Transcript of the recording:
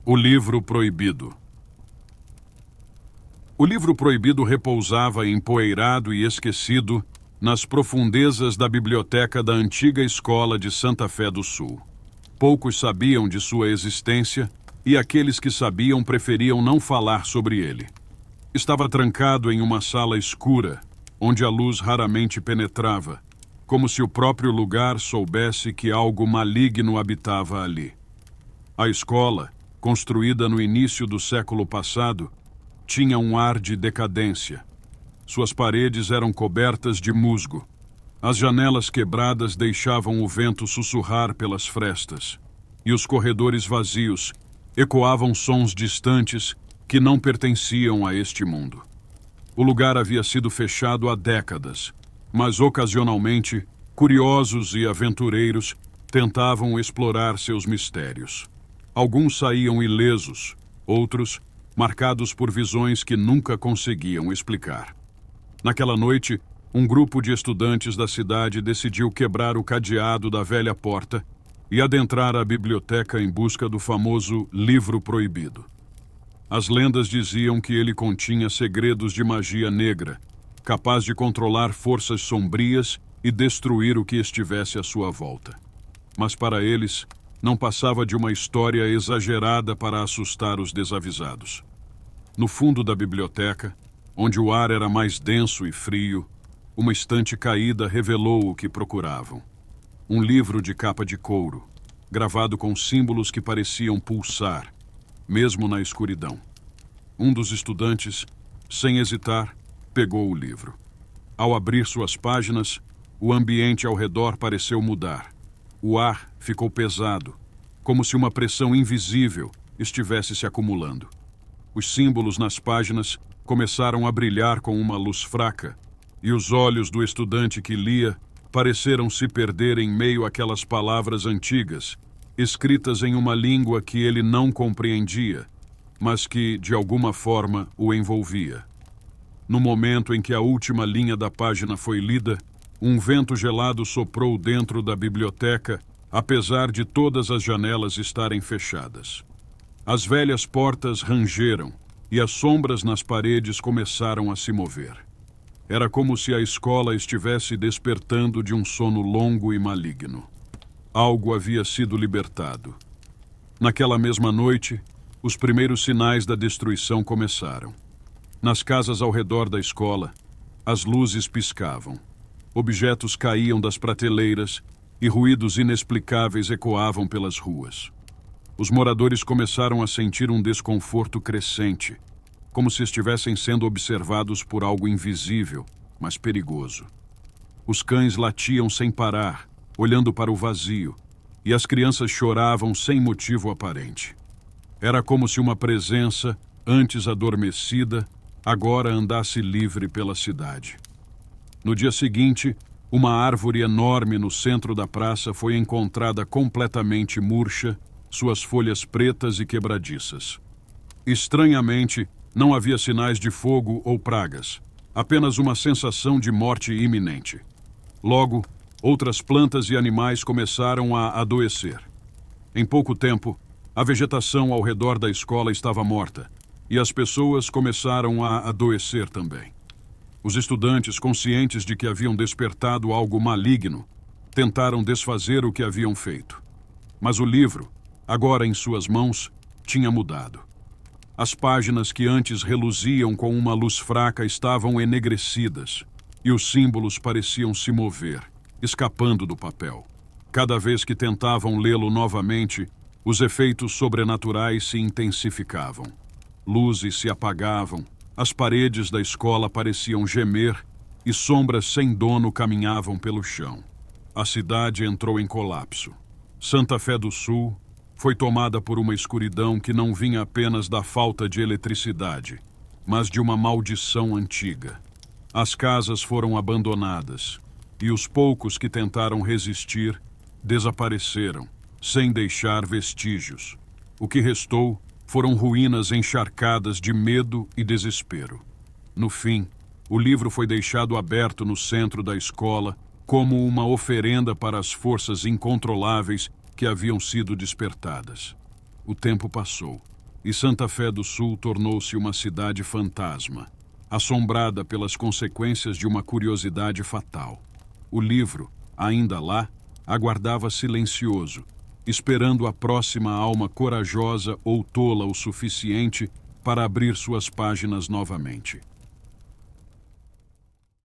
O livro proibido. O livro proibido repousava empoeirado e esquecido nas profundezas da biblioteca da antiga escola de Santa Fé do Sul. Poucos sabiam de sua existência e aqueles que sabiam preferiam não falar sobre ele. Estava trancado em uma sala escura, onde a luz raramente penetrava, como se o próprio lugar soubesse que algo maligno habitava ali. A escola, construída no início do século passado, tinha um ar de decadência. Suas paredes eram cobertas de musgo. As janelas quebradas deixavam o vento sussurrar pelas frestas, e os corredores vazios ecoavam sons distantes que não pertenciam a este mundo. O lugar havia sido fechado há décadas, mas ocasionalmente, curiosos e aventureiros tentavam explorar seus mistérios. Alguns saíam ilesos, outros marcados por visões que nunca conseguiam explicar. Naquela noite, um grupo de estudantes da cidade decidiu quebrar o cadeado da velha porta e adentrar a biblioteca em busca do famoso livro proibido. As lendas diziam que ele continha segredos de magia negra, capaz de controlar forças sombrias e destruir o que estivesse à sua volta. Mas para eles, não passava de uma história exagerada para assustar os desavisados. No fundo da biblioteca, onde o ar era mais denso e frio, uma estante caída revelou o que procuravam. Um livro de capa de couro, gravado com símbolos que pareciam pulsar, mesmo na escuridão. Um dos estudantes, sem hesitar, pegou o livro. Ao abrir suas páginas, o ambiente ao redor pareceu mudar. O ar ficou pesado, como se uma pressão invisível estivesse se acumulando. Os símbolos nas páginas começaram a brilhar com uma luz fraca, e os olhos do estudante que lia pareceram se perder em meio àquelas palavras antigas, escritas em uma língua que ele não compreendia, mas que, de alguma forma, o envolvia. No momento em que a última linha da página foi lida, um vento gelado soprou dentro da biblioteca, apesar de todas as janelas estarem fechadas. As velhas portas rangeram e as sombras nas paredes começaram a se mover. Era como se a escola estivesse despertando de um sono longo e maligno. Algo havia sido libertado. Naquela mesma noite, os primeiros sinais da destruição começaram. Nas casas ao redor da escola, as luzes piscavam. Objetos caíam das prateleiras e ruídos inexplicáveis ecoavam pelas ruas. Os moradores começaram a sentir um desconforto crescente, como se estivessem sendo observados por algo invisível, mas perigoso. Os cães latiam sem parar, olhando para o vazio, e as crianças choravam sem motivo aparente. Era como se uma presença, antes adormecida, agora andasse livre pela cidade. No dia seguinte, uma árvore enorme no centro da praça foi encontrada completamente murcha, suas folhas pretas e quebradiças. Estranhamente, não havia sinais de fogo ou pragas, apenas uma sensação de morte iminente. Logo, outras plantas e animais começaram a adoecer. Em pouco tempo, a vegetação ao redor da escola estava morta, e as pessoas começaram a adoecer também. Os estudantes, conscientes de que haviam despertado algo maligno, tentaram desfazer o que haviam feito. Mas o livro, agora em suas mãos, tinha mudado. As páginas que antes reluziam com uma luz fraca estavam enegrecidas, e os símbolos pareciam se mover, escapando do papel. Cada vez que tentavam lê-lo novamente, os efeitos sobrenaturais se intensificavam. Luzes se apagavam, as paredes da escola pareciam gemer e sombras sem dono caminhavam pelo chão. A cidade entrou em colapso. Santa Fé do Sul foi tomada por uma escuridão que não vinha apenas da falta de eletricidade, mas de uma maldição antiga. As casas foram abandonadas, e os poucos que tentaram resistir desapareceram, sem deixar vestígios. O que restou foram ruínas encharcadas de medo e desespero. No fim, o livro foi deixado aberto no centro da escola como uma oferenda para as forças incontroláveis que haviam sido despertadas. O tempo passou, e Santa Fé do Sul tornou-se uma cidade fantasma, assombrada pelas consequências de uma curiosidade fatal. O livro, ainda lá, aguardava silencioso, esperando a próxima alma corajosa ou tola o suficiente para abrir suas páginas novamente.